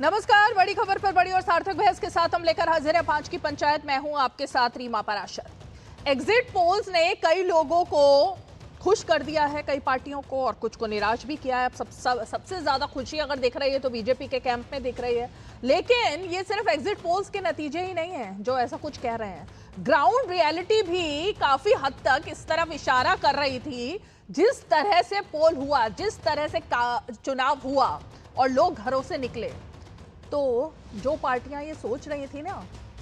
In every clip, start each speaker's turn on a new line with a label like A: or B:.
A: नमस्कार, बड़ी खबर पर बड़ी और सार्थक बहस के साथ हम लेकर हाजिर है 5 की पंचायत। मैं हूं आपके साथ रीमा पराशर। एग्जिट पोल्स ने कई लोगों को खुश कर दिया है, कई पार्टियों को, और कुछ को निराश भी किया है। अब सबसे ज्यादा खुशी अगर दिख रही है तो बीजेपी के कैंप में दिख रही है। लेकिन ये सिर्फ एग्जिट पोल्स के नतीजे ही नहीं है जो ऐसा कुछ कह रहे हैं। ग्राउंड रियलिटी भी काफी हद तक इस तरफ इशारा कर रही थी। जिस तरह से पोल हुआ, जिस तरह से चुनाव हुआ और लोग घरों से निकले, तो जो पार्टियां ये सोच रही थी ना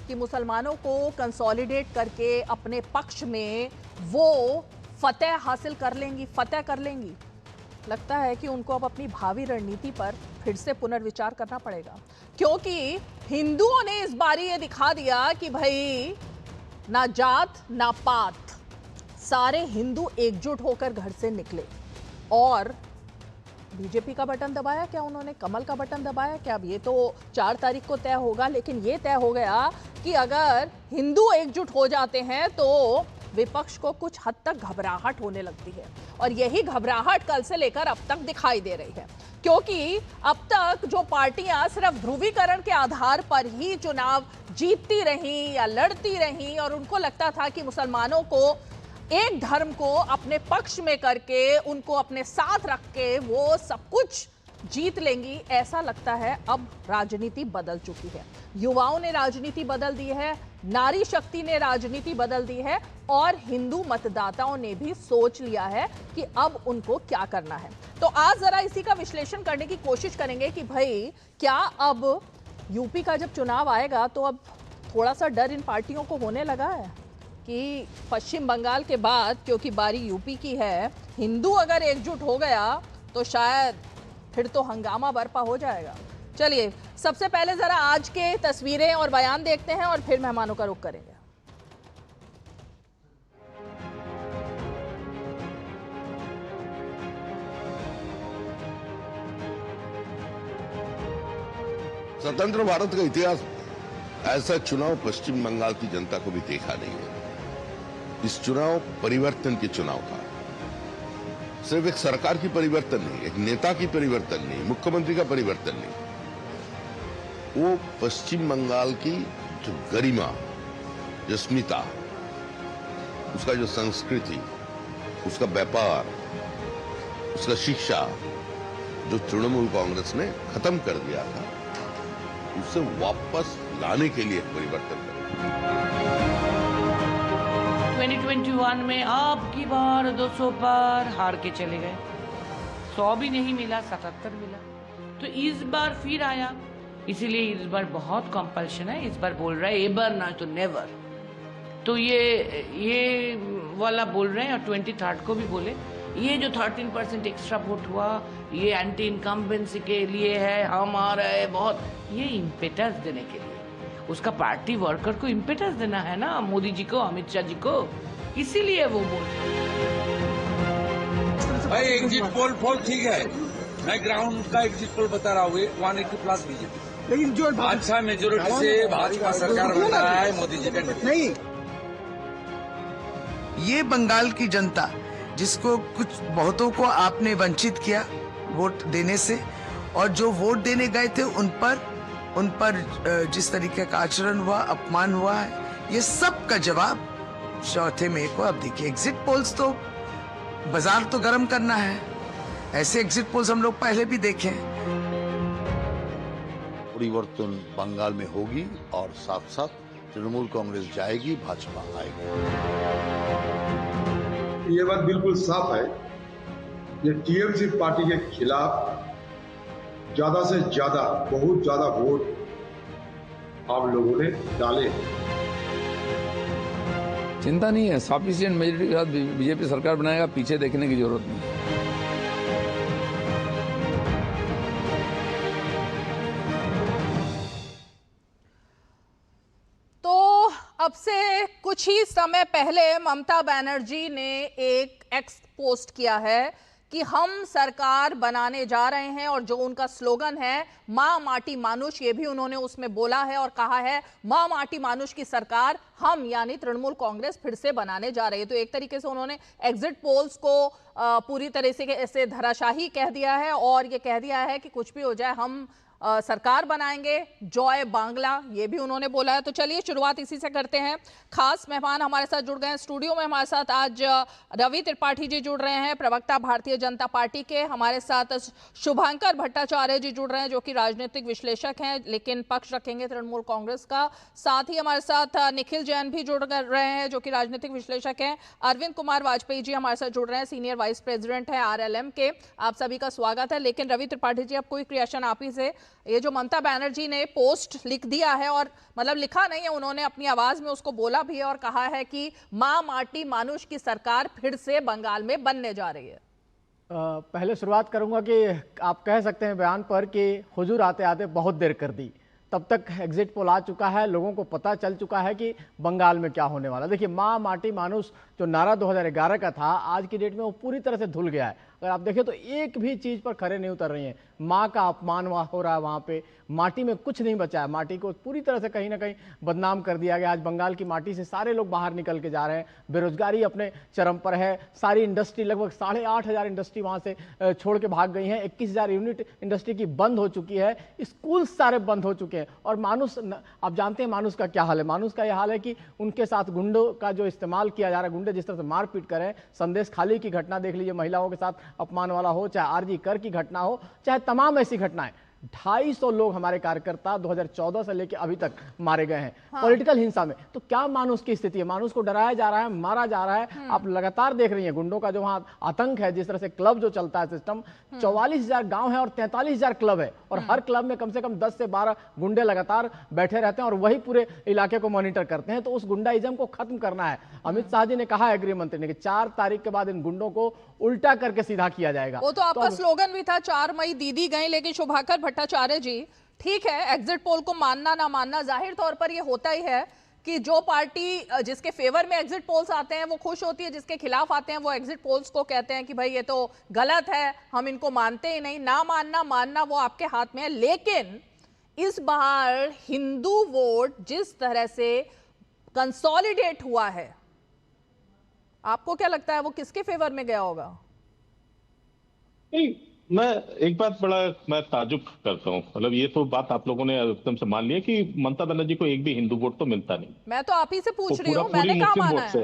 A: कि मुसलमानों को कंसोलिडेट करके अपने पक्ष में वो फतेह हासिल कर लेंगी, फतेह कर लेंगी, लगता है कि उनको अब अपनी भावी रणनीति पर फिर से पुनर्विचार करना पड़ेगा। क्योंकि हिंदुओं ने इस बार ये दिखा दिया कि भाई ना जात ना पात, सारे हिंदू एकजुट होकर घर से निकले। और बीजेपी का बटन दबाया क्या उन्होंने, कमल का बटन दबाया क्या? अब ये तो 4 तारीख को तय होगा, लेकिन ये तय हो गया कि अगर हिंदू एकजुट हो जाते हैं तो विपक्ष को कुछ हद तक घबराहट होने लगती है। और यही घबराहट कल से लेकर अब तक दिखाई दे रही है, क्योंकि अब तक जो पार्टियां सिर्फ ध्रुवीकरण के आधार पर ही चुनाव जीतती रहीं या लड़ती रहीं और उनको लगता था कि मुसलमानों को एक धर्म को अपने पक्ष में करके, उनको अपने साथ रख के वो सब कुछ जीत लेंगी, ऐसा लगता है अब राजनीति बदल चुकी है। युवाओं ने राजनीति बदल दी है, नारी शक्ति ने राजनीति बदल दी है, और हिंदू मतदाताओं ने भी सोच लिया है कि अब उनको क्या करना है। तो आज जरा इसी का विश्लेषण करने की कोशिश करेंगे कि भाई क्या अब यूपी का जब चुनाव आएगा तो अब थोड़ा सा डर इन पार्टियों को होने लगा है कि पश्चिम बंगाल के बाद, क्योंकि बारी यूपी की है, हिंदू अगर एकजुट हो गया तो शायद फिर तो हंगामा बरपा हो जाएगा। चलिए सबसे पहले जरा आज के तस्वीरें और बयान देखते हैं और फिर मेहमानों का रुख करेंगे।
B: स्वतंत्र भारत का इतिहास ऐसा चुनाव पश्चिम बंगाल की जनता को भी देखा नहीं है। इस चुनाव परिवर्तन के चुनाव था, सिर्फ एक सरकार की परिवर्तन नहीं, एक नेता की परिवर्तन नहीं, मुख्यमंत्री का परिवर्तन नहीं, वो पश्चिम बंगाल की जो गरिमा, जो अस्मिता, उसका जो संस्कृति, उसका व्यापार, उसका शिक्षा, जो तृणमूल कांग्रेस ने खत्म कर दिया था, उसे वापस लाने के लिए परिवर्तन कर
C: 2021 में आपकी बार 200 बार हार के चले गए, 100 भी नहीं मिला, 77 मिला। तो इस बार फिर आया, इसीलिए इस बार बहुत कंपल्शन है। इस बार बोल रहा है एबर ना तो नेवर। तो ये वाला बोल रहे हैं, और 23 को भी बोले। ये जो 13% एक्स्ट्रा वोट हुआ, ये एंटी इनकम्बेंसी के लिए है, हम आ रहे हैं बहुत, ये इम्पेटस देने के लिए, उसका पार्टी वर्कर को इम्पेटस देना है ना, मोदी जी को, अमित शाह जी को, इसीलिए वो बोल।
D: भाई एग्जिट पोल ठीक है, मैं ग्राउंड का एग्जिट पोल बता रहा हूँ, 180+ बीजेपी, लेकिन जो अच्छा मेजोरिटी से भाजपा सरकार बन रहा है मोदी जी का नहीं।
E: ये बंगाल की जनता, जिसको कुछ बहुतों को आपने वंचित किया वोट देने से, और जो वोट देने गए थे उन पर जिस तरीके का आचरण हुआ, अपमान हुआ है, ये सब का जवाब 4 मई को अब देखिए। एग्जिट पोल्स तो बाजार तो गर्म करना है, ऐसे एग्जिट पोल्स हम लोग पहले भी देखे।
F: परिवर्तन बंगाल में होगी और साथ साथ तृणमूल कांग्रेस जाएगी, भाजपा आएगी।
G: ये बात बिल्कुल साफ है, ये टीएमसी पार्टी के खिलाफ ज्यादा से ज्यादा, बहुत ज्यादा वोट आप लोगों ने डाले।
H: चिंता नहीं है, सफिशिएंट मेजोरिटी के साथ बीजेपी सरकार बनाएगा, पीछे देखने की जरूरत नहीं।
A: तो अब से कुछ ही समय पहले ममता बनर्जी ने एक एक्स पोस्ट किया है कि हम सरकार बनाने जा रहे हैं, और जो उनका स्लोगन है मां माटी मानुष, ये भी उन्होंने उसमें बोला है और कहा है मां माटी मानुष की सरकार हम यानी तृणमूल कांग्रेस फिर से बनाने जा रही है। तो एक तरीके से उन्होंने एग्जिट पोल्स को पूरी तरह से धराशाही कह दिया है और ये कह दिया है कि कुछ भी हो जाए हम सरकार बनाएंगे, जॉय बांग्ला, ये भी उन्होंने बोला है। तो चलिए शुरुआत इसी से करते हैं। खास मेहमान हमारे साथ जुड़ गए हैं स्टूडियो में। हमारे साथ आज रवि त्रिपाठी जी जुड़ रहे हैं, प्रवक्ता भारतीय जनता पार्टी के। हमारे साथ शुभंकर भट्टाचार्य जी जुड़ रहे हैं, जो कि राजनीतिक विश्लेषक हैं लेकिन पक्ष रखेंगे तृणमूल कांग्रेस का। साथ ही हमारे साथ निखिल जैन भी जुड़ रहे हैं, जो कि राजनीतिक विश्लेषक हैं। अरविंद कुमार वाजपेयी जी हमारे साथ जुड़ रहे हैं, सीनियर वाइस प्रेसिडेंट हैं RLM के। आप सभी का स्वागत है। लेकिन रवि त्रिपाठी जी, अब कोई क्रिएशन आप ही से, ये जो ममता बनर्जी ने पोस्ट लिख दिया है, और मतलब लिखा नहीं है, उन्होंने अपनी आवाज में उसको बोला भी है और कहा है कि मां माटी मानुष की सरकार फिर से बंगाल में बनने जा रही है।
I: पहले शुरुआत करूंगा कि आप कह सकते हैं बयान पर कि हुजूर आते आते बहुत देर कर दी। तब तक एग्जिट पोल आ चुका है, लोगों को पता चल चुका है कि बंगाल में क्या होने वाला। देखिए, माँ माटी मानुष जो नारा 2011 का था, आज की डेट में वो पूरी तरह से धुल गया है। अगर आप देखें तो एक भी चीज़ पर खरे नहीं उतर रही हैं। माँ का अपमान हो रहा है वहाँ पे, माटी में कुछ नहीं बचा है। माटी को पूरी तरह से कहीं ना कहीं बदनाम कर दिया गया। आज बंगाल की माटी से सारे लोग बाहर निकल के जा रहे हैं। बेरोजगारी अपने चरम पर है। सारी इंडस्ट्री, लगभग 8,500 इंडस्ट्री वहाँ से छोड़ के भाग गई हैं। 21,000 यूनिट इंडस्ट्री की बंद हो चुकी है। स्कूल सारे बंद हो चुके हैं। और मानुष, आप जानते हैं मानुष का क्या हाल है। मानुष का यह हाल है कि उनके साथ गुंडों का जो इस्तेमाल किया जा रहा है, गुंडे जिस तरह से मारपीट करें। संदेश खाली की घटना देख लीजिए, महिलाओं के साथ अपमान वाला हो, चाहे आरजी कर की घटना हो, चाहे तमाम ऐसी घटनाएं। 250 लोग हमारे कार्यकर्ता 2014 से लेकर अभी तक मारे गए हैं पॉलिटिकल हिंसा में। तो क्या मानुष की स्थिति है? मानुष को डराया जा रहा है, मारा जा रहा है। आप लगातार देख रही हैं गुंडों का जो वहां आतंक है, जिस तरह से क्लब जो चलता है सिस्टम। 44,000 गांव है और 43,000 क्लब है, और हर क्लब में कम से कम 10 से 12 गुंडे लगातार बैठे रहते हैं और वही पूरे इलाके को मॉनिटर करते हैं। तो उस गुंडाइज्म को खत्म करना है। अमित शाह जी ने कहा है, गृह मंत्री ने, कि 4 तारीख के बाद इन गुंडों को उल्टा करके सीधा किया जाएगा।
A: वो तो आपका स्लोगन भी था, 4 मई दीदी गई। लेकिन शुभंकर भट्टाचार्य जी, ठीक है, एग्जिट पोल को मानना ना मानना, जाहिर तौर पर ये होता ही है कि जो पार्टी जिसके फेवर में एग्जिट पोल्स आते हैं वो खुश होती है, जिसके खिलाफ आते हैं वो एग्जिट पोल्स को कहते हैं कि भाई ये तो गलत है, हम इनको मानते ही नहीं। ना मानना मानना वो आपके हाथ में है। लेकिन इस बार हिंदू वोट जिस तरह से कंसोलिडेट हुआ है, आपको क्या लगता है वो किसके फेवर में गया होगा?
J: नहीं, मैं एक बात बड़ा मैं ताजुब करता हूँ। मतलब ये तो बात आप लोगों ने एकदम से मान लिया कि ममता बनर्जी को एक भी हिंदू वोट तो मिलता नहीं।
A: मैं तो आप ही से पूछ रही हूँ, मैंने कहा माना है।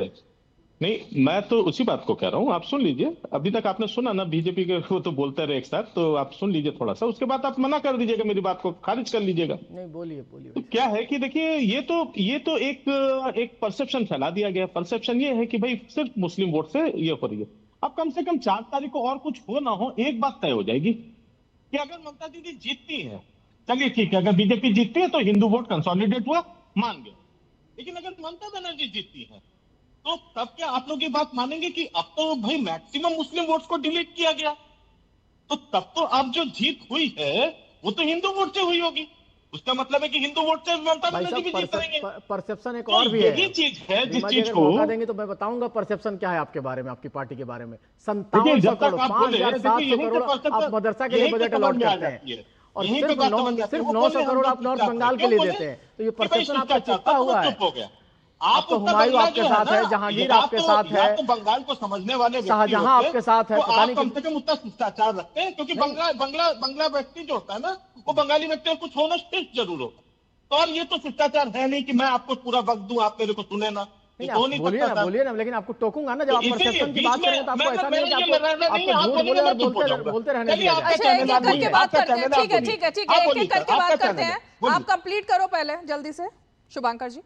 J: नहीं, मैं तो उसी बात को कह रहा हूँ। आप सुन लीजिए, अभी तक आपने सुना ना, बीजेपी के वो तो बोलते रहे एक साथ, तो आप सुन लीजिए थोड़ा सा, उसके बाद आप मना कर दीजिएगा, मेरी बात को खारिज कर लीजिएगा।
I: नहीं, बोलिए बोलिए।
J: तो क्या है कि देखिए, ये तो एक परसेप्शन फैला दिया गया। परसेप्शन ये है कि भाई सिर्फ मुस्लिम वोट से ये हो रही है। अब कम से कम 4 तारीख को और कुछ हो ना हो, एक बात तय हो जाएगी कि अगर ममता दीदी जीतती है, चलिए ठीक है, अगर बीजेपी जीतती है तो हिंदू वोट कंसोलिडेट हुआ, मान गए। लेकिन अगर ममता बनर्जी जीतती है तो तब क्या आप लोग ये बात मानेंगे कि अब तो भाई मैक्सिमम मुस्लिम वोट्स को डिलीट किया गया? तो तब तो अब जो जीत हुई है वो तो हिंदू वोट से हुई होगी। उसका मतलब है कि हिंदू वोट से ममता बनर्जी भी जीत जाएंगे।
I: परसेप्शन एक
J: तो
I: और भी है।
J: यही चीज है जिस चीज को
I: मौका देंगे तो मैं बताऊंगा परसेप्शन क्या है आपके बारे में, आपकी पार्टी के बारे में। 5700 करोड़, 5,700 करोड़ आप मदरसा के लिए बजट अलॉट करते हैं, और सिर्फ 900 करोड़ आप नॉर्थ बंगाल के लिए देते हैं। तो ये परसेप्शन आपका चिपका हुआ है। आप तो हुमायूं आपके साथ है, जहांगीर आपके साथ है,
J: तो बंगाल को समझने वाले
I: शाहजहां आपके साथ है। पता नहीं
J: कम से कम उतना शिष्टाचार रखते हैं, क्योंकि बंगला व्यक्ति जो होता है ना, वो बंगाली व्यक्ति में कुछ होना जरूर होता है। तो और ये तो शिष्टाचार है नहीं कि मैं आपको पूरा वक्त दूं, आप मेरे को सुने ना।
I: बोलिए ना, लेकिन आपको टोकूंगा ना जब आप परसेप्शन की बात करेंगे तो आपको ऐसा नहीं है कि आपको झूठ बोले और बोलते रहने दिया जाए।
A: अच्छा, एक एक करके बात करते हैं। ठीक है, एक एक करके बात करते हैं। आप कंप्लीट करो पहले जल्दी से, शुभंकर जी।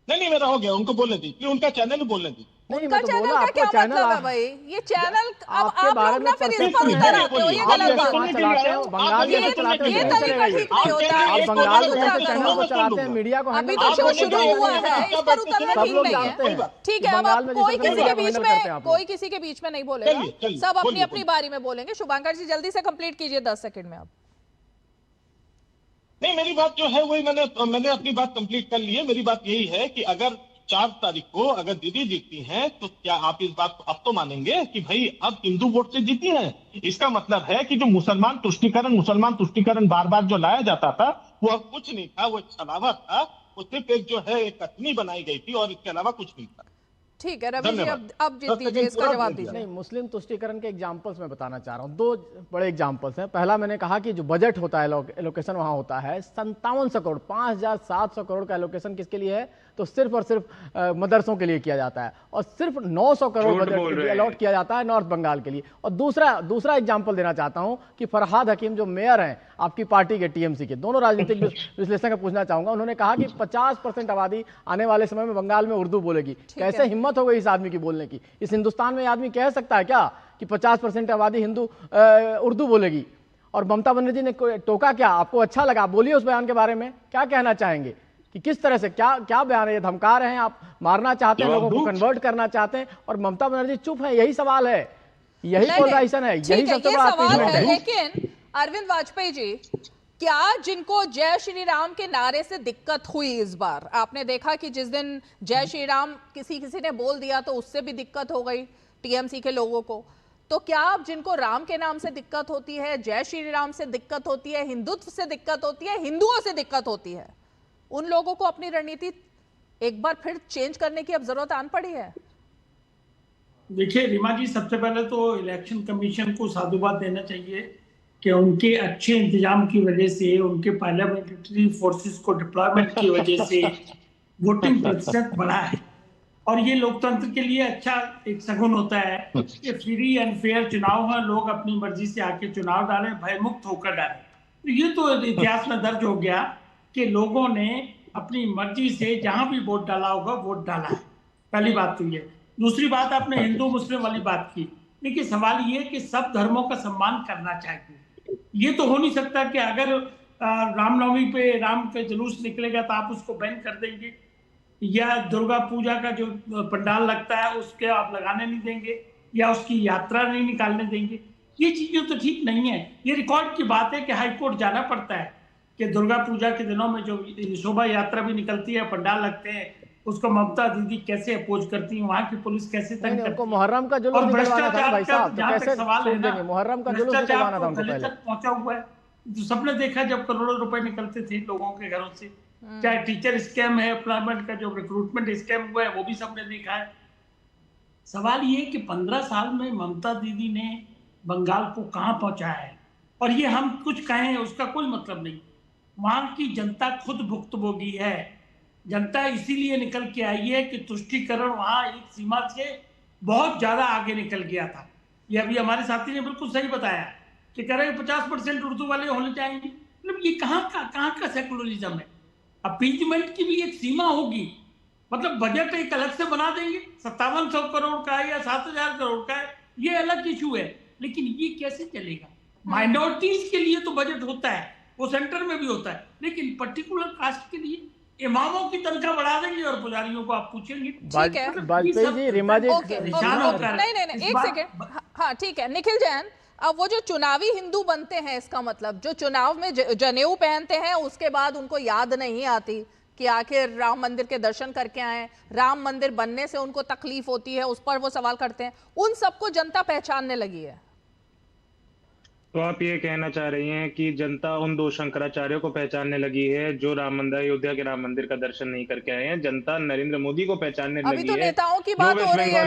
J: नहीं, मेरा हो गया, उनको बोलने दी, उनका चैनल बोलने दी।
A: उनका चैनल का क्या मतलब है भाई? ये चैनल अब आप लोग ना फिर इस पर उतर आते हो, ये गलत बात है।
I: बंगाल में चलाते
A: ये तरीका ठीक नहीं होता है।
I: बंगाल में चैनल को चलाते हैं, मीडिया को
A: अभी तो शो शुरू हुआ है, इस पर उतरना ठीक नहीं है। ठीक है, अब कोई किसी के बीच में नहीं बोलेगा, सब अपनी अपनी बारी में बोलेंगे। शुभंकर जी जल्दी से कंप्लीट कीजिए 10 सेकंड में आप।
J: नहीं, मेरी बात जो है वही मैंने अपनी बात कंप्लीट कर ली है। मेरी बात यही है कि अगर 4 तारीख को अगर दीदी जीतती हैं तो क्या आप इस बात को अब तो मानेंगे कि भाई अब हिंदू वोट से जीती हैं? इसका मतलब है कि जो मुसलमान तुष्टीकरण बार बार जो लाया जाता था वो अब कुछ नहीं था, वो एक छलावा था, वो सिर्फ एक जो है एक कथनी बनाई गई थी और इसके अलावा कुछ नहीं था।
A: ठीक है रवि जी, अब जीत दीजिए, इसका जवाब दीजिए।
I: नहीं, मुस्लिम तुष्टीकरण के एग्जांपल्स मैं बताना चाह रहा हूँ। 2 बड़े एग्जांपल्स हैं। पहला मैंने कहा कि जो बजट होता है, एलोकेशन वहाँ होता है 5700 करोड़, 5700 करोड़ का एलोकेशन किसके लिए है? तो सिर्फ और सिर्फ मदरसों के लिए किया जाता है, और सिर्फ 900 करोड़ बजट अलॉट किया जाता है नॉर्थ बंगाल के लिए। और दूसरा एग्जाम्पल देना चाहता हूँ कि फरहाद हकीम जो मेयर हैं आपकी पार्टी के, टीएमसी के, दोनों राजनीतिक विश्लेषण का पूछना चाहूंगा। उन्होंने कहा कि 50% आबादी आने वाले समय में बंगाल में उर्दू बोलेगी। कैसे हिम्मत हो गई इस आदमी की बोलने की? इस हिंदुस्तान में आदमी कह सकता है क्या कि 50% आबादी उर्दू बोलेगी? और ममता बनर्जी ने टोका क्या? आपको अच्छा लगा? बोलिए उस बयान के बारे में, क्या कहना चाहेंगे कि किस तरह से, क्या बयान है ये? धमका रहे हैं आप, मारना चाहते हैं, लोगों को कन्वर्ट करना चाहते हैं, और ममता बनर्जी चुप है। यही सवाल है, यही पोलराइजेशन है, यही सबसे बड़ा
A: सवाल है। लेकिन अरविंद वाजपेयी जी, क्या जिनको जय श्री राम के नारे से दिक्कत हुई इस बार, आपने देखा कि जिस दिन जय श्री राम किसी ने बोल दिया तो उससे भी दिक्कत हो गई टीएमसी के लोगों को, तो क्या अब जिनको राम के नाम से दिक्कत होती है, जय श्री राम से दिक्कत होती है, हिंदुत्व से दिक्कत होती है, हिंदुओं से दिक्कत होती है, उन लोगों को अपनी रणनीति एक बार फिर चेंज करने की अब जरूरत आन पड़ी है?
K: देखिए रीमा जी, सबसे पहले तो इलेक्शन कमीशन को साधुवाद देना चाहिए कि उनके अच्छे इंतजाम की वजह से, उनके पार्लियामेंट्री फोर्सेस को डिप्लॉयमेंट की वजह से वोटिंग प्रतिशत बढ़ा है, और ये लोकतंत्र के लिए अच्छा एक सगुन होता है कि फ्री एंड फेयर चुनाव है, लोग अपनी मर्जी से आके चुनाव डालें, भयमुक्त होकर डालें। तो ये तो इतिहास में दर्ज हो गया कि लोगों ने अपनी मर्जी से जहां भी वोट डाला होगा वोट डाला है। पहली बात तो ये। दूसरी बात, आपने हिंदू मुस्लिम वाली बात की। देखिए सवाल ये कि सब धर्मों का सम्मान करना चाहिए। ये तो हो नहीं सकता कि अगर रामनवमी पे राम के जुलूस निकलेगा तो आप उसको बैन कर देंगे, या दुर्गा पूजा का जो पंडाल लगता है उसके आप लगाने नहीं देंगे, या उसकी यात्रा नहीं निकालने देंगे। ये चीजें तो ठीक नहीं है। ये रिकॉर्ड की बात है कि हाईकोर्ट जाना पड़ता है कि दुर्गा पूजा के दिनों में जो शोभा यात्रा भी निकलती है, पंडाल लगते हैं, उसको ममता दीदी कैसे अपोज करती है, वहाँ की पुलिस कैसे तंग करती है।
I: मुहर्रम का जुलूस निकलवाना था भाई साहब, तो कैसे
K: सवाल है ना,
I: मुहर्रम का जुलूस निकलवाना था उनको
K: पहले तक पहुंचा हुआ है। तो सबने देखा जब करोड़ों रुपए निकलते थे लोगों के घरों से, चाहे टीचर स्कैम है, एम्प्लॉयमेंट का जो रिक्रूटमेंट स्कैम हुआ है वो भी सबने देखा है। सवाल ये कि 15 साल में ममता दीदी ने बंगाल को कहां पहुंचाया है, और ये हम कुछ कहें उसका कोई मतलब नहीं। वहां की जनता खुद भुक्तभोगी है। जनता इसीलिए निकल के आई है कि तुष्टीकरण वहां एक सीमा से बहुत ज्यादा आगे निकल गया था। ये अभी हमारे साथी ने बिल्कुल सही बताया कि कह रहे हैं 50% उर्दू वाले होने चाहिए। मतलब ये कहाँ का सेकुलरिज्म है? अपीजमेंट की भी एक सीमा होगी। मतलब बजट एक अलग से बना देंगे, 5700 करोड़ का है या 7000 करोड़ का है, ये अलग इशू है, लेकिन ये कैसे चलेगा? माइनॉरिटीज के लिए तो बजट होता है, वो सेंटर में भी होता है, लेकिन पर्टिकुलर कास्ट के लिए इमामों की तनख्वाह बढ़ा देंगे और पुजारियों को आप पूछेंगे।
I: वाजपेयी जी, रीमा जी,
A: नहीं, एक सेकेंड। हाँ ठीक है निखिल जैन, अब वो जो चुनावी हिंदू बनते हैं, इसका मतलब जो चुनाव में जनेऊ पहनते हैं उसके बाद उनको याद नहीं आती कि आखिर राम मंदिर के दर्शन करके आए, राम मंदिर बनने से उनको तकलीफ होती है, उस पर वो सवाल करते हैं, उन सबको जनता पहचानने लगी है।
L: तो आप ये कहना चाह रही हैं कि जनता उन 2 शंकराचार्यों को पहचानने लगी है जो राम मंदिर, अयोध्या के राम मंदिर का दर्शन नहीं करके आए हैं? जनता नरेंद्र मोदी को पहचानने लगी है।
A: अभी तो नेताओं की बात हो रही है,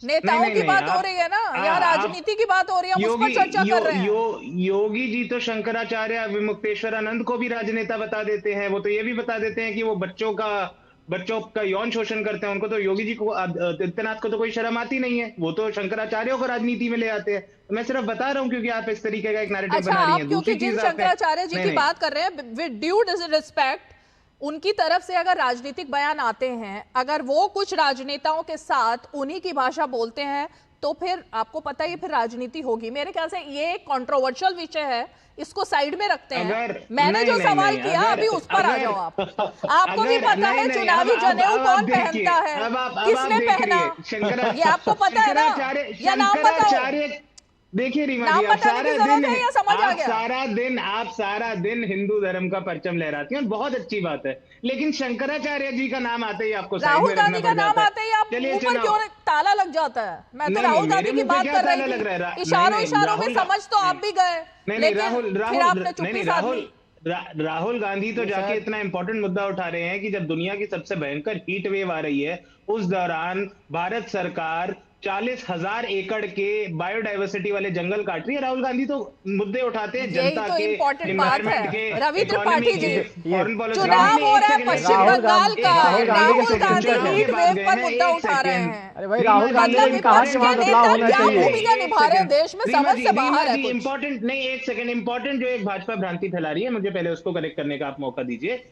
A: नेताओं की बात हो रही है ना, यहाँ राजनीति की बात हो रही है, उस पर चर्चा कर रहे हैं।
L: योगी जी तो शंकराचार्य विमुक्तेश्वरानंद को भी राजनेता बता देते हैं। वो तो ये भी बता देते हैं कि वो बच्चों का यौन शोषण करते हैं। उनको तो योगी जी को, आदित्यनाथ को तो कोई शर्म आती नहीं है, वो तो शंकराचार्यों को राजनीति में ले आते हैं। तो मैं सिर्फ बता रहा हूँ क्योंकि आप इस तरीके का एक नैरेटिव बना रही हैं।
A: दूसरी चीज, शंकराचार्य जी की बात कर रहे हैं, विद ड्यू रिस्पेक्ट, उनकी तरफ से अगर राजनीतिक बयान आते हैं, अगर वो कुछ राजनेताओं के साथ उन्हीं की भाषा बोलते हैं, तो फिर आपको पता ही फिर राजनीति होगी। मेरे ख्याल से ये एक कंट्रोवर्शियल विषय है, इसको साइड में रखते हैं। मैंने जो सवाल किया अभी उस पर आ जाओ आप। आपको भी पता है चुनावी जनेऊ कौन पहनता है, किसने पहना, ये आपको पता है ना? या नाम बताओ।
L: देखिए रीमा जी, आप सारा दिन हिंदू धर्म का परचम लहराती हैं, बहुत अच्छी बात है, लेकिन शंकराचार्य जी का नाम आते ही आपको
A: राहुल गांधी का नाम आते ही आप मुंह पर क्यों ताला लग जाता है? मैं तो राहुल गांधी की बात कर रही थी, इशारों में समझ तो आप भी गए, लेकिन फिर आपने चुप्पी साध ली।
L: राहुल गांधी तो जाके इतना इंपॉर्टेंट मुद्दा उठा रहे हैं कि जब दुनिया की सबसे भयंकर हीट वेव आ रही है उस दौरान भारत सरकार 40,000 एकड़ के बायोडायवर्सिटी वाले जंगल काट रही है। राहुल गांधी तो मुद्दे उठाते हैं जनता
A: तो
L: के,
A: इन्वायरमेंट
L: के,
A: रवि त्रिपाठी जी,
L: फॉरेन पॉलिसी।
A: चुनाव हो रहा है पश्चिम बंगाल का, राहुल गांधी हीट वेव पर मुद्दा उठा रहे हैं।
I: अरे भाई राहुल गांधी ने कहा कि वहां बदलाव होना चाहिए।
A: भूमिका निभा रहे हैं देश में, समझ से बाहर है।
L: इंपॉर्टेंट नहीं, एक सेकंड, इंपॉर्टेंट जो एक भाजपा भ्रांति फैला रही है, मुझे पहले उसको करेक्ट करने का आप मौका दीजिए।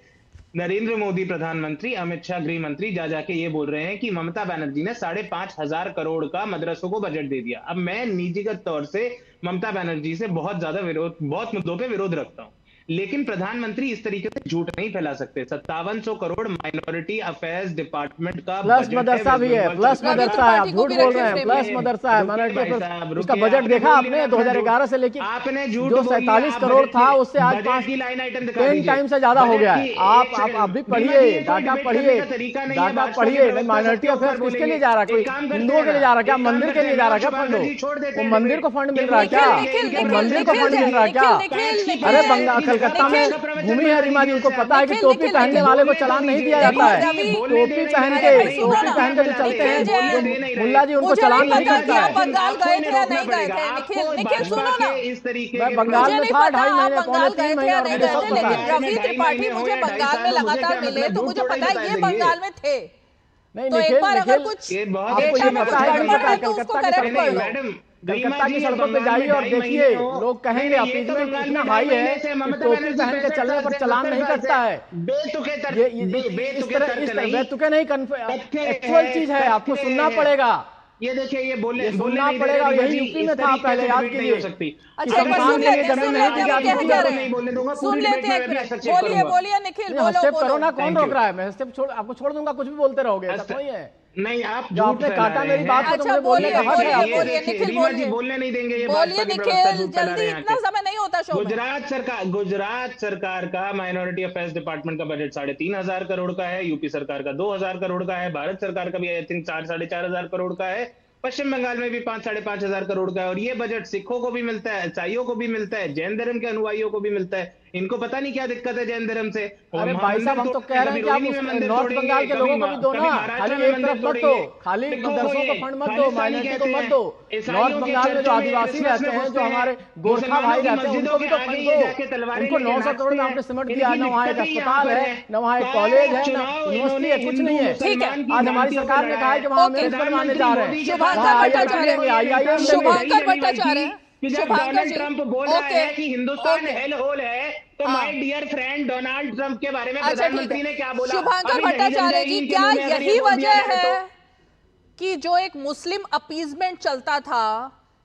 L: नरेंद्र मोदी प्रधानमंत्री, अमित शाह गृह मंत्री जाके ये बोल रहे हैं कि ममता बनर्जी ने 5,500 करोड़ का मदरसों को बजट दे दिया। अब मैं निजीगत तौर से ममता बनर्जी से बहुत मुद्दों पे विरोध रखता हूं, लेकिन प्रधानमंत्री इस तरीके से झूठ नहीं फैला सकते। 5700 करोड़ माइनॉरिटी अफेयर्स डिपार्टमेंट का
I: प्लस मदरसा भी है, प्लस मदरसा है, आप झूठ बोल रहे हैं। प्लस मदरसा है, माइनॉरिटी उसका बजट देखा आपने 2011 से लेकर
L: आपने
I: जो 47 करोड़ था उससे आज 10 टाइम से ज्यादा हो गया है। आप भी पढ़िए, डाटा पढ़िए, डाटा पढ़िए। माइनॉरिटी अफेयर्स किसके लिए जा रहा है? कोई हिंदुओं के लिए जा रहा है क्या? मंदिर के लिए जा रहा है क्या फंड? वो मंदिर को फंड मिल रहा है क्या? मंदिर को फंड मिल रहा है क्या? अरे बंगाल कलकत्ता में घूमी है रीमा जी, उनको पता है कि टोपी पहनने वाले को चालान नहीं दिया जाता है। टोपी पहन के जो चलते हैं मुल्ला जी, उनको चालान नहीं करता है।
A: बंगाल गए थे या नहीं गए थे? निखिल सुनो ना,
L: इस तरीके
I: मैं बंगाल में था 2.5 महीने, पौने 3 महीने, और मुझे सब पता है।
A: रवि त्रिपाठी मुझे बंगाल में लगातार मिले तो मुझे पता है ये बंगाल में थे।
I: नहीं
A: तो एक बार अगर कुछ
I: आपको ये पता है कि कलकत्ता की सड़कों पे जाइए और देखिए, लोग कहेंगे अपीजमेंट इतना हाई है कि टोपी पहन के चलने पर चालान नहीं करता है। ये इस तरह बेतुके नहीं, एक्चुअल चीज है, आपको सुनना पड़ेगा।
L: ये देखिए, ये
I: सुनना पड़ेगा। यही यूपी में था पहले, याद कीजिए।
A: अच्छा, सुन लेते हैं। बोलिए निखिल,
I: स्टेप करो ना, कौन रोक रहा है? मैं स्टेप आपको छोड़ दूंगा, कुछ भी बोलते रहोगे, ऐसा कोई है
L: नहीं। आप
I: जो आपने काटा मेरी बात को, तो मुझे बोलने का हक है।
L: बोलने नहीं देंगे, ये
A: बोलिए निखिल, जल्दी, इतना समय नहीं होता शो में।
L: गुजरात सरकार का माइनॉरिटी अफेयर्स डिपार्टमेंट का बजट 3,500 करोड़ का है, यूपी सरकार का 2,000 करोड़ का है, भारत सरकार का भी आई थिंक 4,500 करोड़ का है, पश्चिम बंगाल में भी 5,500 करोड़ का है। और ये बजट सिखों को भी मिलता है, ईसाइयों को भी मिलता है, जैन धर्म के अनुयायियों को भी मिलता है। इनको पता नहीं क्या दिक्कत है जैन धर्म से।
I: अरे भाई साहब, हम तो कह रहे हैं कि आप नॉर्थ बंगाल के लोगों को भी दो ना, खाली एक तरफ मत दो, खाली मदरसों को फंड मत दो, माइनॉरिटी को मत दो। नॉर्थ बंगाल में जो आदिवासी रहते हैं, जो हमारे गोरखा भाई रहते हैं, उनको भी तो फंड दो। उनको 900 करोड़ में आपने सिमट दिया। न वहाँ एक अस्पताल है, न वहाँ एक कॉलेज है, न यूनिवर्सिटी है, कुछ नहीं है।
A: ठीक है,
I: आज हमारी सरकार ने कहा है कि वहाँ मेरिट बनवाने जा रहे हैं।
A: शुभंकर भट्टाचार्य,
L: डोनाल्ड ट्रंप बोल रहा है कि हिंदुस्तान हेल होल है, तो my dear friend Donald Trump के बारे में प्रधानमंत्री ने क्या बोला?
A: शुभंकर भट्टाचार्य जी, क्या यही वजह है कि जो एक मुस्लिम अपीजमेंट चलता था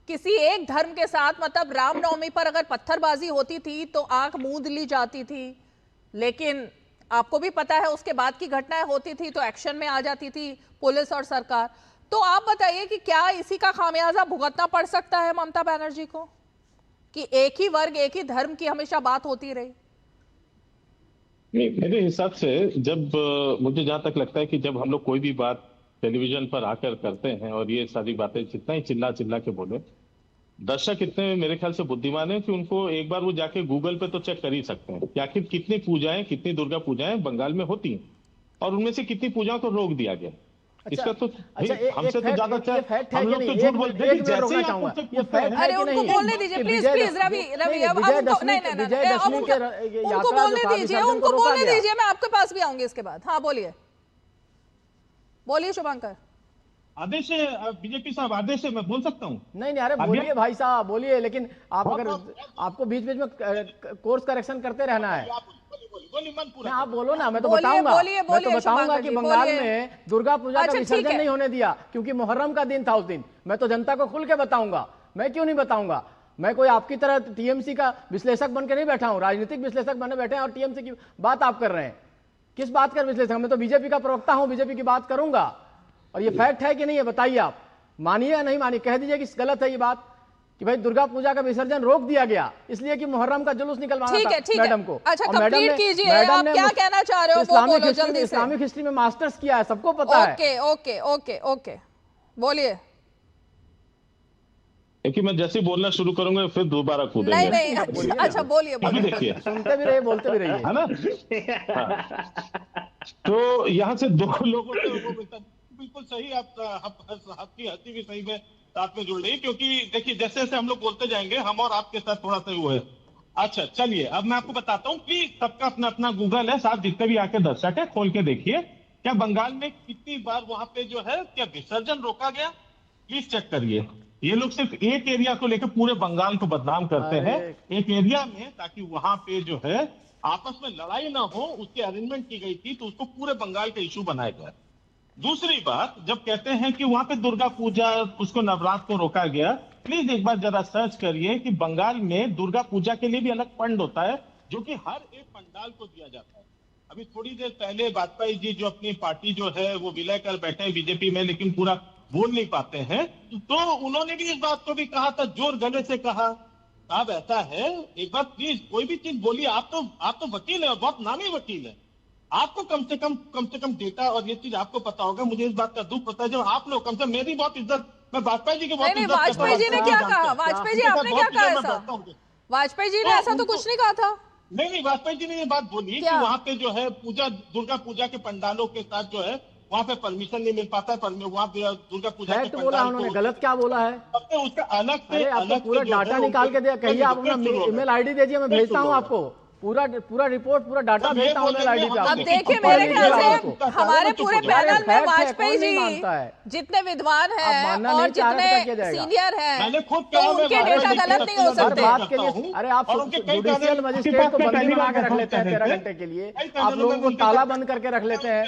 A: किसी एक धर्म के साथ, मतलब रामनवमी पर अगर पत्थरबाजी होती थी तो आंख मूंद ली जाती थी, लेकिन आपको भी पता है उसके बाद की घटनाएं होती थी तो एक्शन में आ जाती थी पुलिस और सरकार। तो आप बताइए कि क्या इसी का खामियाजा भुगतना पड़ सकता है ममता बनर्जी को, कि एक ही वर्ग, एक ही धर्म की हमेशा बात होती रही?
J: नहीं, मेरे हिसाब से जब मुझे जहां तक लगता है कि जब हम लोग कोई भी बात टेलीविजन पर आकर करते हैं और ये सारी बातें जितना ही चिल्ला चिल्ला के बोले, दर्शक इतने मेरे ख्याल से बुद्धिमान है कि उनको एक बार वो जाके गूगल पे तो चेक कर ही सकते हैं कि आखिर कितनी पूजाएं, कितनी दुर्गा पूजाएं बंगाल में होती हैं और उनमें से कितनी पूजाओं को रोक दिया गया। इसका तो हमसे तो ज्यादा हम लोग तो झूठ बोलते हैं।
A: अरे उनको बोलने दीजिए प्लीज, रवि, अब उनको नहीं, उनको बोलने दीजिए, उनको बोलने दीजिए, मैं आपके पास भी आऊंगी इसके बाद। हाँ बोलिए शुभंकर।
J: आदेश है बीजेपी साहब, आदेश है, मैं बोल सकता हूँ?
I: नहीं, अरे बोलिए भाई साहब, बोलिए, लेकिन आप अगर आपको बीच बीच में कोर्स करेक्शन करते रहना है। आप बोलो ना, मैं तो बताऊंगा, मैं तो बताऊंगा कि बंगाल में दुर्गा पूजा का विसर्जन नहीं होने दिया क्योंकि मुहर्रम का दिन था उस दिन। मैं तो जनता को खुल के बताऊंगा, मैं क्यों नहीं बताऊंगा? मैं कोई आपकी तरह टीएमसी का विश्लेषक बन के नहीं बैठा हूं, राजनीतिक विश्लेषक बने बैठे हैं और टीएमसी की बात आप कर रहे हैं। किस बात का विश्लेषक? मैं तो बीजेपी का प्रवक्ता हूं, बीजेपी की बात करूंगा। और ये फैक्ट है कि नहीं है बताइए, आप मानिए या नहीं मानिए, कह दीजिए कि गलत है ये बात कि भाई दुर्गा पूजा का विसर्जन रोक दिया गया इसलिए कि मुहर्रम का जुलूस निकलवाना था मैडम को।
A: अच्छा, कंप्लीट कीजिए, आप क्या कहना चाह रहे हो वो बोलो जल्दी से।
I: इस्लामिक हिस्ट्री में मास्टर्स किया है, सबको पता है।
A: ओके बोलिए।
J: क्योंकि मैं जैसे ही बोलना शुरू करूंगा फिर दोबारा कूदेंगे।
A: नहीं अच्छा बोलिए
J: अभी देखिए,
I: सुनते भी रहिए बोलते भी रहिए,
J: है ना। तो यहाँ से दो लोगों से वो बिल्कुल सही, आपकी हंसी भी सही में साथ में जुड़ रही, क्योंकि देखिए जैसे जैसे हम लोग बोलते जाएंगे हम और आपके साथ थोड़ा सा वो है। अच्छा चलिए, अब मैं आपको बताता हूँ कि सबका अपना अपना गूगल है, साथ जितने भी आके दर्शक है खोल के देखिए, क्या बंगाल में कितनी बार वहां पे जो है क्या विसर्जन रोका गया, प्लीज चेक करिए। ये लोग सिर्फ एक एरिया को लेकर पूरे बंगाल को बदनाम करते हैं, एक एरिया में, ताकि वहां पे जो है आपस में लड़ाई ना हो, उसकी अरेंजमेंट की गई थी, तो उसको पूरे बंगाल का इशू बनाया गया। दूसरी बात, जब कहते हैं कि वहां पे दुर्गा पूजा, उसको नवरात्र को रोका गया, प्लीज एक बार जरा सर्च करिए कि बंगाल में दुर्गा पूजा के लिए भी अलग फंड होता है, जो कि हर एक पंडाल को दिया जाता है। अभी थोड़ी देर पहले वाजपेयी जी जो अपनी पार्टी जो है वो विलय कर बैठे हैं बीजेपी में, लेकिन पूरा बोल नहीं पाते हैं, तो उन्होंने भी इस बात को भी कहा था, जोर गले से कहा, साहब ऐसा है, एक बार प्लीज कोई भी चीज बोलिए, आप तो वकील है, बहुत नामी वकील है, आपको कम से कम डेटा और ये चीज आपको पता होगा। मुझे इस बात का दुख पता है, जब आप लोग कम से मेरी बहुत इज्जत, मैं वाजपेयी जी की बहुत इज्जत,
A: वाजपेयी जी ने क्या कहा, वाजपेयी जी आपने क्या कहा ऐसा? वाजपेयी जी ने ऐसा तो कुछ नहीं कहा था।
J: नहीं, वाजपेयी जी ने ये बात बोली कि वहाँ पे जो है दुर्गा पूजा के पंडालों के साथ जो है वहाँ पे परमिशन नहीं मिल पाता है, वहाँ पे दुर्गा पूजा के पंडाल
I: बोला उन्होंने, गलत क्या बोला है?
J: उसका अलग से
I: आपको पूरा डाटा निकाल के दिया, कहिए आप अपना ईमेल आईडी दीजिए, मैं भेजता हूँ आपको पूरा रिपोर्ट, पूरा डाटा भेजता हूँ ईमेल आईडी पे।
A: अब देखिए मेरे ख्याल से हमारे पूरे पैनल में वाजपेयी जी जितने विद्वान हैं और जितने सीनियर हैं, तो उनके डेटा गलत नहीं हो सकते।
I: बात के लिए अरे आप जुडिशियल मजिस्ट्रेट को बंदी बना के रख लेते हैं 13 घंटे के लिए, आप लोगों को ताला बंद करके रख लेते हैं,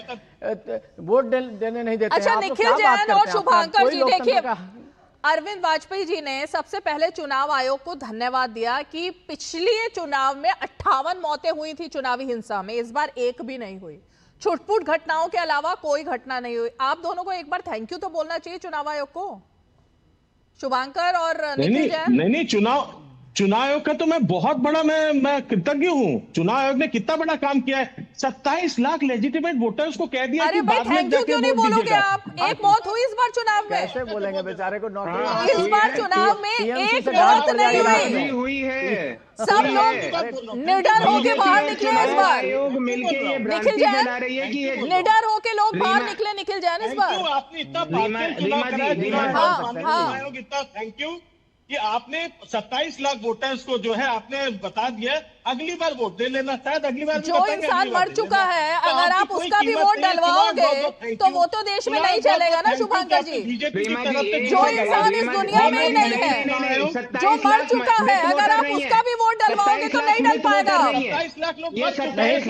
I: वोट देने नहीं देते।
A: अच्छा, निखिल जैन और शुभांकर जी, देखिए अरविंद वाजपेयी जी ने सबसे पहले चुनाव आयोग को धन्यवाद दिया कि पिछले चुनाव में 58 मौतें हुई थी चुनावी हिंसा में, इस बार एक भी नहीं हुई, छुटपुट घटनाओं के अलावा कोई घटना नहीं हुई। आप दोनों को एक बार थैंक यू तो बोलना चाहिए चुनाव आयोग को, शुभांकर और निखिल जैन।
J: नहीं, चुनाव आयोग का तो मैं बहुत बड़ा मैं कृतज्ञ हूँ। चुनाव आयोग ने कितना बड़ा काम किया है, 27 लाख लेजिटिमेट वोटर्स को कह दिया कि बाद में
A: जाके क्यों नहीं बोलोगे आप? एक मौत हुई इस बार चुनाव में,
I: कैसे बोलेंगे बेचारे को नौकरी?
A: इस बार चुनाव में एक मौत नहीं हुई
L: है,
A: सब लोग निडर होके बाहर निकले इस बार। निखिल जैन, निडर होके लोग बाहर निकले, निखिल जैन इस बार।
J: आपने इतना थैंक यू कि आपने 27 लाख वोटर्स को जो है आपने बता दिया, अगली बार वोट दे लेना, शायद अगली बार
A: जो इंसान मर चुका है अगर आप उसका भी वोट डलवाओगे तो वो तो देश में नहीं चलेगा ना शुभांकर जी। जो इंसान इस दुनिया में ही नहीं है, जो मर चुका है, अगर आप उसका भी वोट डलवाओगे तो नहीं डल पाएगा,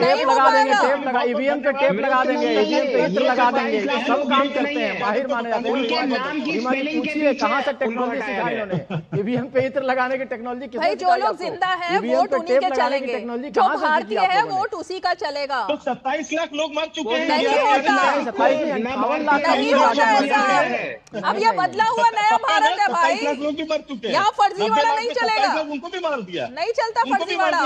I: टेप लगा देंगे, ईवीएम पे टेप लगा देंगे, ईवीएम पे इत्र लगा देंगे, सब काम करते हैं, माहिर माने जाते हैं। पूछिए कहाँ से टेक्नोलॉजी सिखाई इन्होंने, ईवीएम पे इत्र लगाने की टेक्नोलॉजी।
A: भाई जो लोग जिंदा है वोट उन्हीं के चलेंगे, जो भारतीय है वोट उसी का चलेगा।
J: तो 27 लाख लोग मर चुके हैं,
A: नहीं होता,
I: 58 लाख
A: नहीं होता ऐसा। अब ये बदला हुआ नया भारत है भाई, यहाँ फर्जीवाड़ा नहीं चलेगा,
J: उनको भी मार दिया,
A: नहीं चलता फर्जीवाड़ा।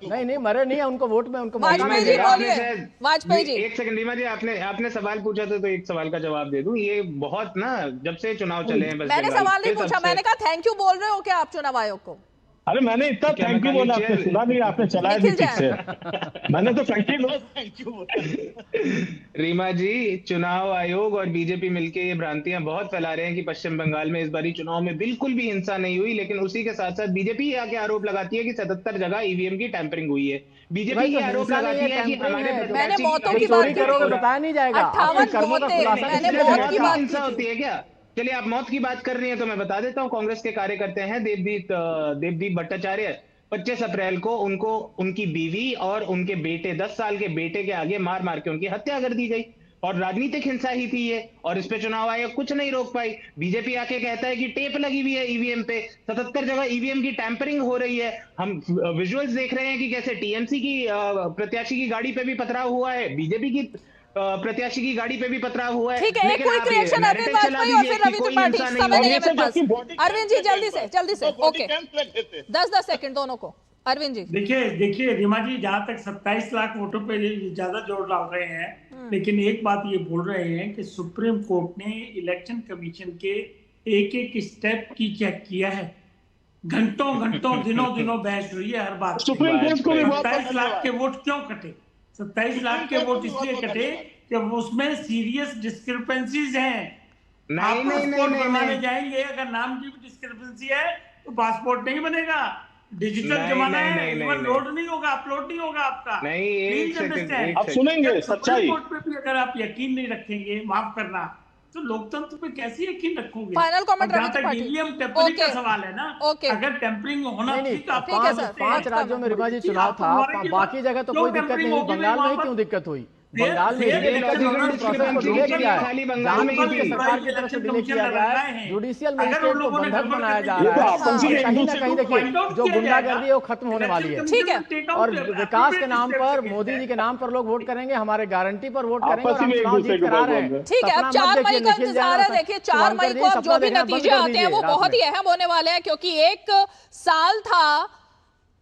I: नहीं मरे नहीं है, उनको वोट में उनको।
A: वाजपेयी जी बोलिए, वाजपेयी जी।
L: एक सेकंड रीमा जी, आपने सवाल पूछा था तो एक सवाल का जवाब दे दूं। ये बहुत ना, जब से चुनाव चले हैं,
A: मैंने सवाल नहीं पूछा, मैंने कहा थैंक यू बोल रहे हो क्या आप चुनाव आयोग को?
J: अरे मैंने इतना थैंक यू बोला, आपने सुना नहीं, आपने चलाया भी ठीक से, मैंने तो थैंक यू बोला।
L: रीमा जी, चुनाव आयोग और बीजेपी मिलके ये भ्रांतियां बहुत फैला रहे हैं कि पश्चिम बंगाल में इस बारी चुनाव में बिल्कुल भी हिंसा नहीं हुई, लेकिन उसी के साथ साथ बीजेपी आके आरोप लगाती है कि 77 जगह ईवीएम की टैंपरिंग हुई है। बीजेपी ये आरोप लगाती है कि हमारे
A: मैंने मौतों की बात
I: करोगे बताया नहीं जाएगा,
A: 58 मौतें, मैंने मौत की बात
L: हिंसा होती है क्या? चलिए, आप मौत की बात कर रही हैं तो मैं बता देता हूं, कांग्रेस के कार्यकर्ते हैं देवदीप भट्टाचार्य, 25 अप्रैल को उनको उनकी बीवी और उनके बेटे, 10 साल के बेटे के आगे मार मार के उनकी हत्या कर दी गई, और राजनीतिक हिंसा ही थी ये, और इस पे चुनाव आयोग कुछ नहीं रोक पाई। बीजेपी आके कहता है कि टेप लगी हुई है ईवीएम पे, 77 जगह ईवीएम की टैंपरिंग हो रही है। हम विजुअल्स देख रहे हैं कि कैसे टीएमसी की प्रत्याशी की गाड़ी पे भी पथराव हुआ है, बीजेपी की प्रत्याशी की गाड़ी पे भी पथराव हुआ है।
A: ठीक है, एक क्विक रिएक्शन अरविंद वाजपेयी और फिर रवि त्रिपाठी, समय नहीं है मेरे पास। अरविंद जी जल्दी से ओके, 10 सेकंड दोनों को। अरविंद जी
K: देखिए रीमा जी, जहाँ तक 27 लाख वोटों पे ज्यादा जोर डाल रहे हैं, लेकिन एक बात ये बोल रहे हैं कि सुप्रीम कोर्ट ने इलेक्शन कमीशन के एक एक स्टेप की चेक किया है। घंटों घंटों दिनों बहस हुई है हर बात।
J: सुप्रीम कोर्ट को भी बहुत
K: 27 लाख के वोट क्यों कटे? 27 लाख के वोट इसलिए कटे कि उसमें सीरियस डिस्क्रिपेंसीज हैं। आप पासपोर्ट बनाने जाएंगे, अगर नाम की भी डिस्क्रिपेंसी है तो पासपोर्ट नहीं बनेगा। डिजिटल जमाना है, लोड नहीं होगा, अपलोड नहीं होगा आपका।
J: नहीं, आप सुनेंगे सच्चाई।
K: कोर्ट पे भी अगर आप यकीन नहीं रखेंगे, माफ करना, तो लोकतंत्र पे कैसे यकीन रखोगे?
A: फाइनल कमेंट
K: जहाँ तक ईवीएम टेम्परिंग का सवाल है ना, अगर टेम्परिंग होना ठीक है।
I: 5 राज्यों में रीमा जी चुनाव था, बाकी जगह तो कोई दिक्कत नहीं, बंगाल में क्यों दिक्कत हुई? बंगाल में प्रोसेस को डिले किया है, जहां में सरकार की तरफ से डिले किया गया है, जुडिशियल मजिस्ट्रेट को बंधक बनाया जा रहा है। कहीं ना कहीं देखिए जो गुंडागर्दी है वो खत्म होने वाली है।
A: ठीक है,
I: और विकास के नाम पर, मोदी जी के नाम पर लोग वोट करेंगे, हमारे गारंटी पर वोट करेंगे और हम चुनाव जीत करा रहे हैं।
A: ठीक है, अब 4 मई का इंतजार है। देखिए 4 मई को अब जो भी नतीजे आते हैं वो बहुत ही अहम होने वाले हैं, क्योंकि एक साल था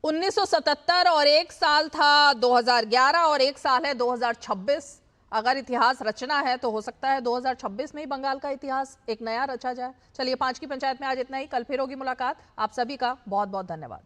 A: 1977 और एक साल था 2011 और एक साल है 2026। अगर इतिहास रचना है तो हो सकता है 2026 में ही बंगाल का इतिहास एक नया रचा जाए। चलिए 5 की पंचायत में आज इतना ही, कल फिर होगी मुलाकात। आप सभी का बहुत बहुत धन्यवाद।